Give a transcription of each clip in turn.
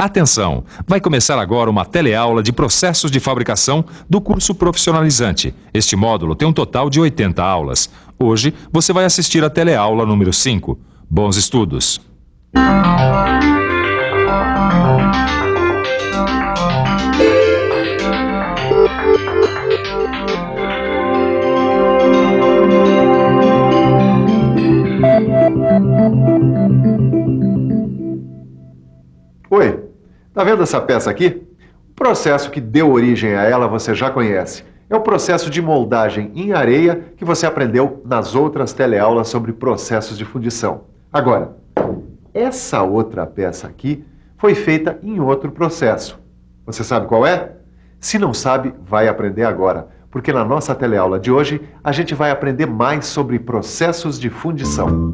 Atenção! Vai começar agora uma teleaula de processos de fabricação do curso profissionalizante. Este módulo tem um total de 80 aulas. Hoje você vai assistir a teleaula número 5. Bons estudos! Oi, tá vendo essa peça aqui? O processo que deu origem a ela você já conhece. É o processo de moldagem em areia que você aprendeu nas outras teleaulas sobre processos de fundição. Agora, essa outra peça aqui foi feita em outro processo. Você sabe qual é? Se não sabe, vai aprender agora, porque na nossa teleaula de hoje a gente vai aprender mais sobre processos de fundição.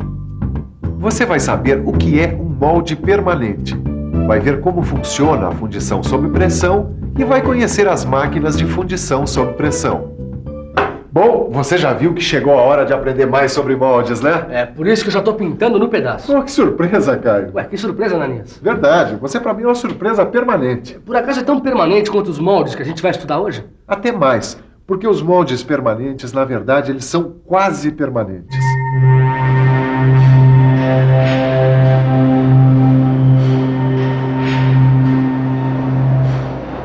Você vai saber o que é um molde permanente. Vai ver como funciona a fundição sob pressão e vai conhecer as máquinas de fundição sob pressão. Bom, você já viu que chegou a hora de aprender mais sobre moldes, né? É, por isso que eu já tô pintando no pedaço. Oh, que surpresa, Caio. Ué, que surpresa, Ananias. Verdade, você pra mim é uma surpresa permanente. Por acaso é tão permanente quanto os moldes que a gente vai estudar hoje? Até mais, porque os moldes permanentes, na verdade, eles são quase permanentes.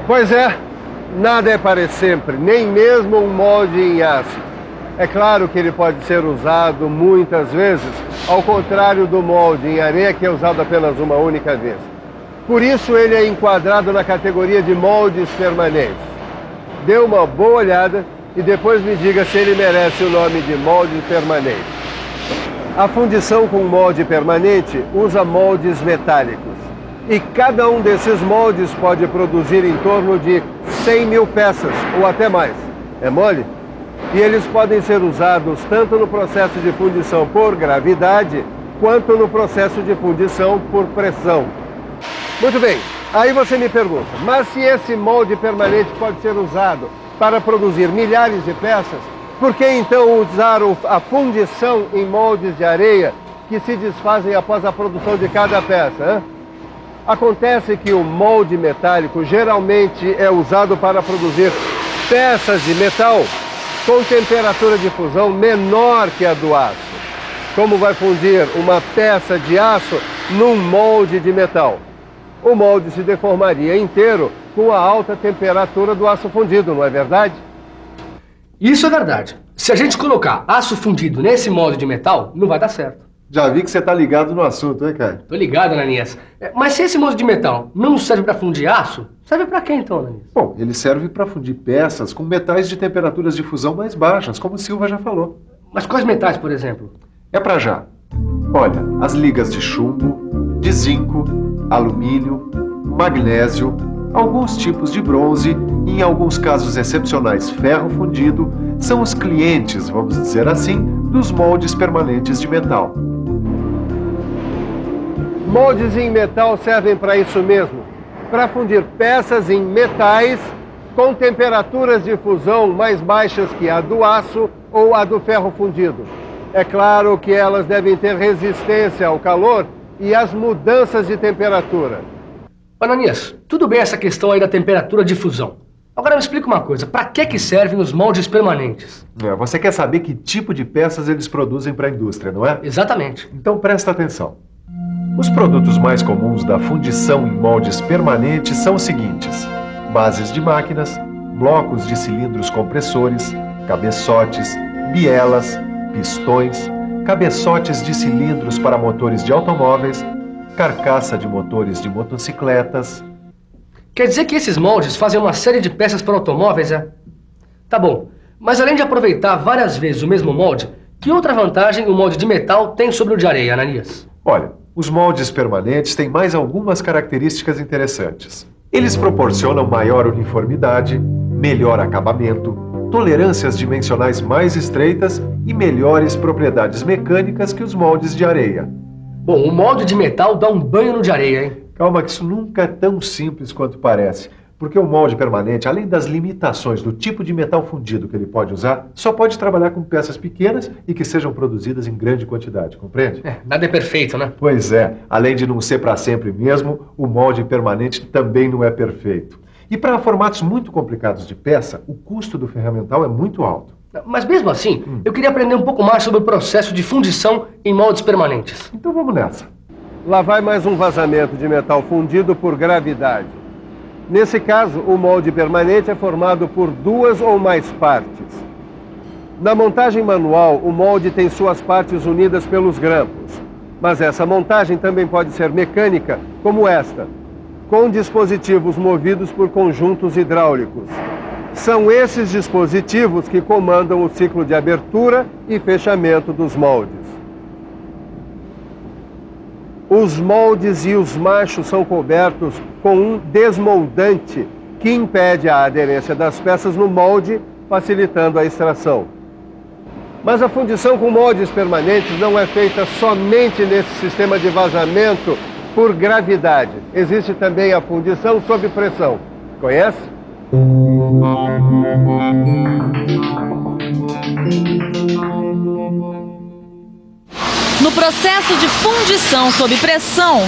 Pois é, nada é para sempre, nem mesmo um molde em aço. É claro que ele pode ser usado muitas vezes, ao contrário do molde em areia que é usado apenas uma única vez. Por isso ele é enquadrado na categoria de moldes permanentes. Dê uma boa olhada e depois me diga se ele merece o nome de molde permanente. A fundição com molde permanente usa moldes metálicos. E cada um desses moldes pode produzir em torno de 100 mil peças, ou até mais. É mole? E eles podem ser usados tanto no processo de fundição por gravidade, quanto no processo de fundição por pressão. Muito bem, aí você me pergunta, mas se esse molde permanente pode ser usado para produzir milhares de peças, por que então usar a fundição em moldes de areia que se desfazem após a produção de cada peça, hein? Acontece que o molde metálico geralmente é usado para produzir peças de metal com temperatura de fusão menor que a do aço. Como vai fundir uma peça de aço num molde de metal? O molde se deformaria inteiro com a alta temperatura do aço fundido, não é verdade? Isso é verdade. Se a gente colocar aço fundido nesse molde de metal, não vai dar certo. Já vi que você tá ligado no assunto, hein, Caio? Tô ligado, Ananias. Mas se esse molde de metal não serve para fundir aço, serve para quê então, Ananias? Bom, ele serve para fundir peças com metais de temperaturas de fusão mais baixas, como o Silva já falou. Mas quais metais, por exemplo? É para já. Olha, as ligas de chumbo, de zinco, alumínio, magnésio, alguns tipos de bronze e, em alguns casos excepcionais, ferro fundido, são os clientes, vamos dizer assim, dos moldes permanentes de metal. Moldes em metal servem para isso mesmo, para fundir peças em metais com temperaturas de fusão mais baixas que a do aço ou a do ferro fundido. É claro que elas devem ter resistência ao calor e às mudanças de temperatura. Ananias, tudo bem essa questão aí da temperatura de fusão. Agora me explica uma coisa, para que servem os moldes permanentes? Você quer saber que tipo de peças eles produzem para a indústria, não é? Exatamente. Então presta atenção. Os produtos mais comuns da fundição em moldes permanentes são os seguintes: bases de máquinas, blocos de cilindros compressores, cabeçotes, bielas, pistões, cabeçotes de cilindros para motores de automóveis, carcaça de motores de motocicletas. Quer dizer que esses moldes fazem uma série de peças para automóveis, é? Tá bom, mas além de aproveitar várias vezes o mesmo molde, que outra vantagem o molde de metal tem sobre o de areia, Ananias? Olha, os moldes permanentes têm mais algumas características interessantes. Eles proporcionam maior uniformidade, melhor acabamento, tolerâncias dimensionais mais estreitas e melhores propriedades mecânicas que os moldes de areia. Bom, o molde de metal dá um banho no de areia, hein? Calma que isso nunca é tão simples quanto parece, Porque o molde permanente, além das limitações do tipo de metal fundido que ele pode usar, só pode trabalhar com peças pequenas e que sejam produzidas em grande quantidade, compreende? Nada é perfeito, né? Pois é, além de não ser para sempre mesmo, o molde permanente também não é perfeito. E para formatos muito complicados de peça, o custo do ferramental é muito alto. Mas mesmo assim, eu queria aprender um pouco mais sobre o processo de fundição em moldes permanentes. Então vamos nessa. Lá vai mais um vazamento de metal fundido por gravidade. Nesse caso, o molde permanente é formado por 2 ou mais partes. Na montagem manual, o molde tem suas partes unidas pelos grampos. Mas essa montagem também pode ser mecânica, como esta, com dispositivos movidos por conjuntos hidráulicos. São esses dispositivos que comandam o ciclo de abertura e fechamento dos moldes. Os moldes e os machos são cobertos com um desmoldante que impede a aderência das peças no molde, facilitando a extração. Mas a fundição com moldes permanentes não é feita somente nesse sistema de vazamento por gravidade. Existe também a fundição sob pressão. Conhece? No processo de fundição sob pressão,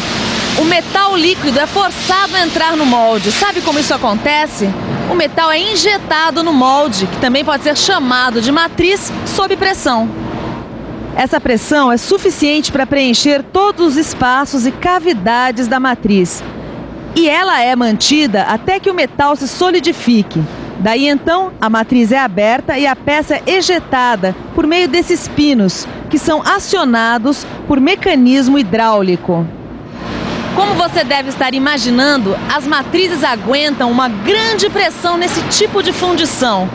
o metal líquido é forçado a entrar no molde. Sabe como isso acontece? O metal é injetado no molde, que também pode ser chamado de matriz sob pressão. Essa pressão é suficiente para preencher todos os espaços e cavidades da matriz. E ela é mantida até que o metal se solidifique. Daí então, a matriz é aberta e a peça é ejetada por meio desses pinos, que são acionados por mecanismo hidráulico. Como você deve estar imaginando, as matrizes aguentam uma grande pressão nesse tipo de fundição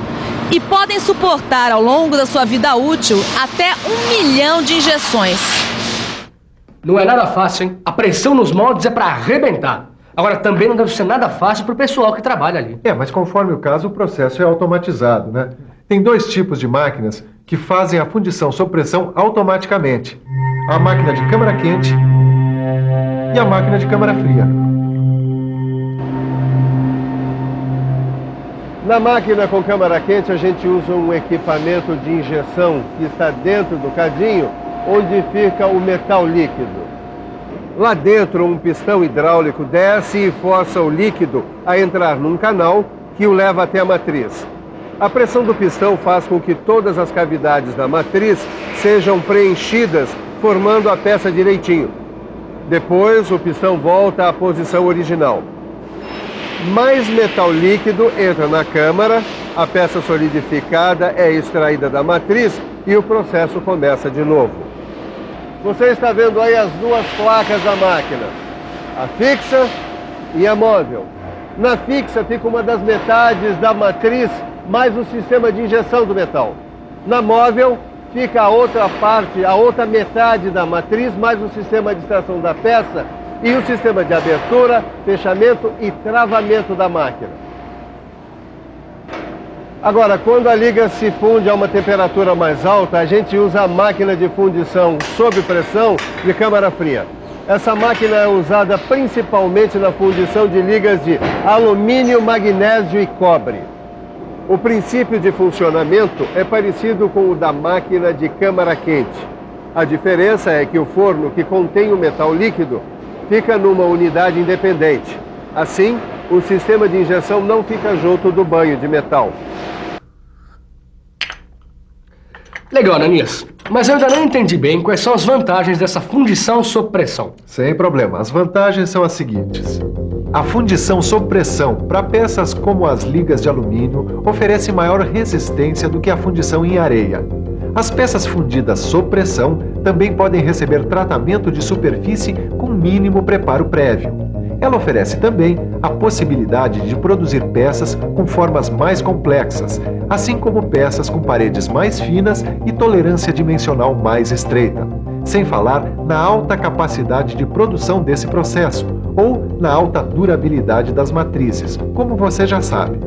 e podem suportar ao longo da sua vida útil até 1 milhão de injeções. Não é nada fácil, hein? A pressão nos moldes é para arrebentar. Agora, também não deve ser nada fácil para o pessoal que trabalha ali. Mas conforme o caso, o processo é automatizado, né? Tem 2 tipos de máquinas que fazem a fundição sob pressão automaticamente. A máquina de câmara quente e a máquina de câmara fria. Na máquina com câmara quente, a gente usa um equipamento de injeção que está dentro do cadinho, onde fica o metal líquido. Lá dentro, um pistão hidráulico desce e força o líquido a entrar num canal que o leva até a matriz. A pressão do pistão faz com que todas as cavidades da matriz sejam preenchidas, formando a peça direitinho. Depois, o pistão volta à posição original. Mais metal líquido entra na câmara, a peça solidificada é extraída da matriz e o processo começa de novo. Você está vendo aí as 2 placas da máquina, a fixa e a móvel. Na fixa fica uma das metades da matriz mais o sistema de injeção do metal. Na móvel fica a outra parte, a outra metade da matriz mais o sistema de extração da peça e o sistema de abertura, fechamento e travamento da máquina. Agora, quando a liga se funde a uma temperatura mais alta, a gente usa a máquina de fundição sob pressão de câmara fria. Essa máquina é usada principalmente na fundição de ligas de alumínio, magnésio e cobre. O princípio de funcionamento é parecido com o da máquina de câmara quente. A diferença é que o forno que contém o metal líquido fica numa unidade independente. Assim, o sistema de injeção não fica junto do banho de metal. Legal, Ananias. Mas eu ainda não entendi bem quais são as vantagens dessa fundição sob pressão. Sem problema. As vantagens são as seguintes. A fundição sob pressão para peças como as ligas de alumínio oferece maior resistência do que a fundição em areia. As peças fundidas sob pressão também podem receber tratamento de superfície com mínimo preparo prévio. Ela oferece também a possibilidade de produzir peças com formas mais complexas, assim como peças com paredes mais finas e tolerância dimensional mais estreita. Sem falar na alta capacidade de produção desse processo, ou na alta durabilidade das matrizes, como você já sabe.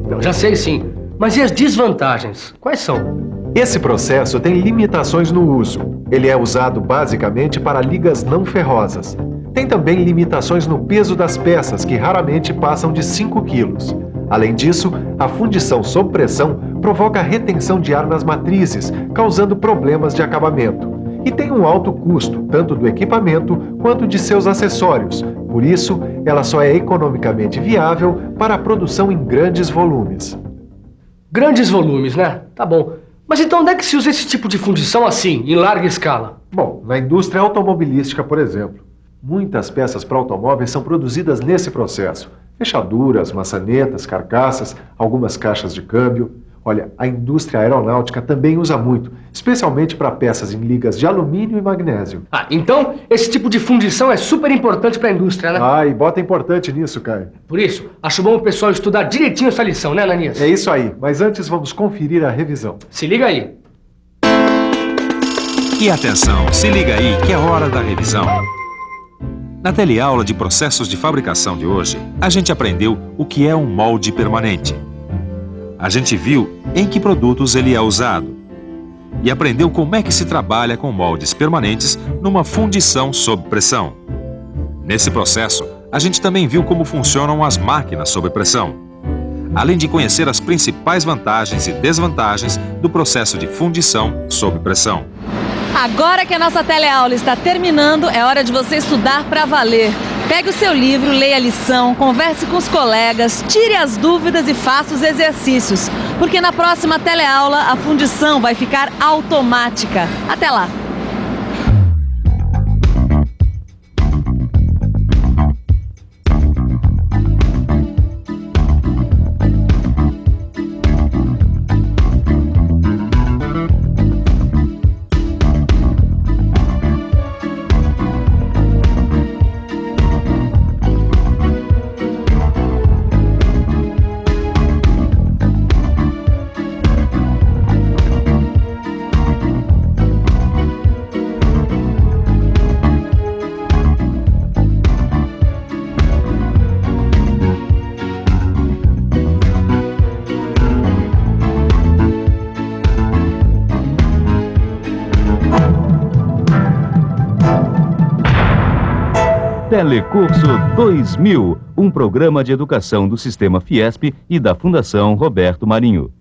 Eu já sei sim, mas e as desvantagens? Quais são? Esse processo tem limitações no uso. Ele é usado basicamente para ligas não ferrosas. Tem também limitações no peso das peças, que raramente passam de 5 quilos. Além disso, a fundição sob pressão provoca retenção de ar nas matrizes, causando problemas de acabamento. E tem um alto custo, tanto do equipamento quanto de seus acessórios. Por isso, ela só é economicamente viável para a produção em grandes volumes. Grandes volumes, né? Tá bom. Mas então onde é que se usa esse tipo de fundição assim, em larga escala? Bom, na indústria automobilística, por exemplo, muitas peças para automóveis são produzidas nesse processo. Fechaduras, maçanetas, carcaças, algumas caixas de câmbio. Olha, a indústria aeronáutica também usa muito, especialmente para peças em ligas de alumínio e magnésio. Ah, então esse tipo de fundição é super importante para a indústria, né? Ah, e bota importante nisso, Caio. Por isso, acho bom o pessoal estudar direitinho essa lição, né, Ananias? É isso aí, mas antes vamos conferir a revisão. Se liga aí. E atenção, se liga aí que é hora da revisão. Na teleaula de processos de fabricação de hoje, a gente aprendeu o que é um molde permanente. A gente viu em que produtos ele é usado. E aprendeu como é que se trabalha com moldes permanentes numa fundição sob pressão. Nesse processo, a gente também viu como funcionam as máquinas sob pressão. Além de conhecer as principais vantagens e desvantagens do processo de fundição sob pressão. Agora que a nossa teleaula está terminando, é hora de você estudar para valer. Pegue o seu livro, leia a lição, converse com os colegas, tire as dúvidas e faça os exercícios. Porque na próxima teleaula a fundição vai ficar automática. Até lá! Telecurso 2000, um programa de educação do Sistema Fiesp e da Fundação Roberto Marinho.